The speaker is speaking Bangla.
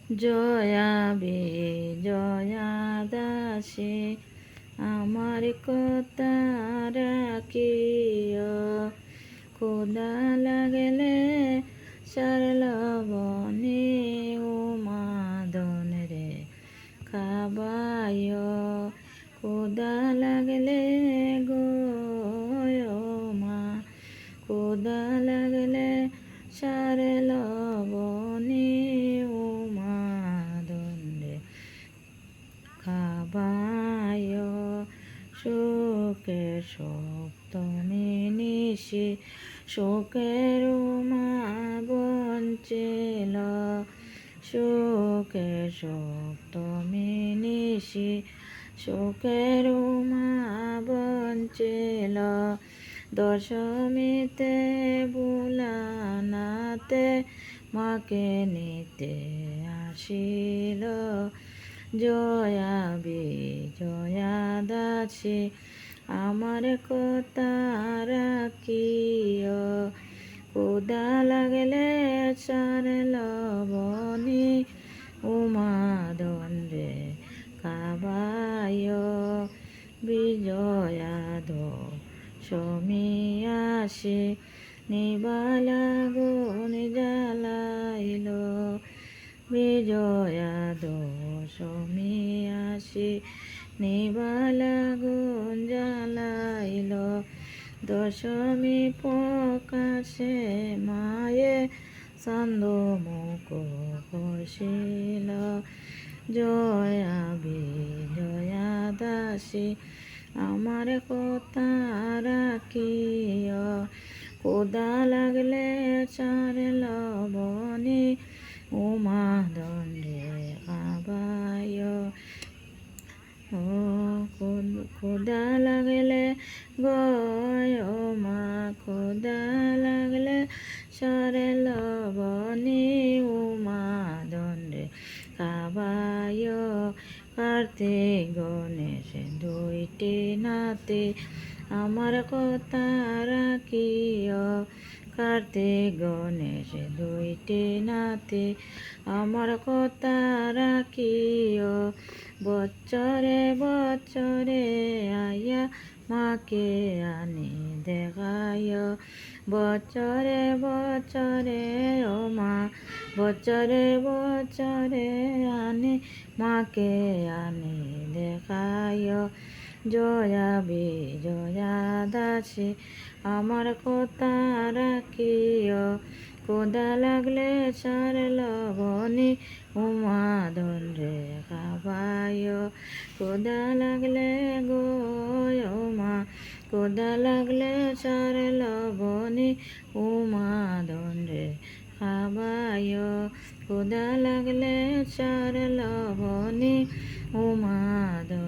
জয়া বিজয়া দাসী আমার কথা রাখিও, ক্ষুধা লাগলে সারল বনে উমাদন রে খাবায়, ক্ষুধা লাগলে গো মা, ক্ষুধা লাগলে সারল বনে উমাদন রে খাবায়, সুখে সপ্তমী নিশি সুখের মা বঞ্চিল, সুখে সপ্তমী নিশি সুখের মা বঞ্চিল, দশমীতে বুলানাতে মাকে নিতে আসিল, জয়া বিজয়া দাসী আমার কথা রাখিও, ক্ষুধা লাগলে সারল বনি উমাদন রে খাবায়, বিজয়া দশমী আসি নিবালা গুণ জ্বালাইল, বিজয়া দশমী আসি নিবালা গুণ জ্বালাইল, দশমী প্রকাশে মায়ে চন্দ্রমুখ হসিল, জয়া বিজয়া দাসী আমার কথা রাখিও, ক্ষুধা লাগলে সারল বনে উমাদন রে খাবায়, ও ক্ষুধা লাগলে গয় মা, ক্ষুধা লাগলে সারল বনে উমাদন রে খাবায়, কার্তিক গণেশ দুইটি নাতি আমার কথা রাখিও, কার্তিক গণেশ দুইটি নাতি আমার কথা রাখিও, বছরে বছরে আয়া মাকে আনি দেখায়, বছরে বছরে ও মা, বছরে বছরে আনি মাকে আনি দেখায়, জয়া বিজয়া দাসী আমার কথা রাখিও, ক্ষুধা লাগলে সারল বনে উমাদন রে খাবায়, ক্ষুধা লাগলে গো মা, ক্ষুধা লাগলে সারল বনে উমাদন রে খাবায়, ক্ষুধা লাগলে সারল বনে উমাদন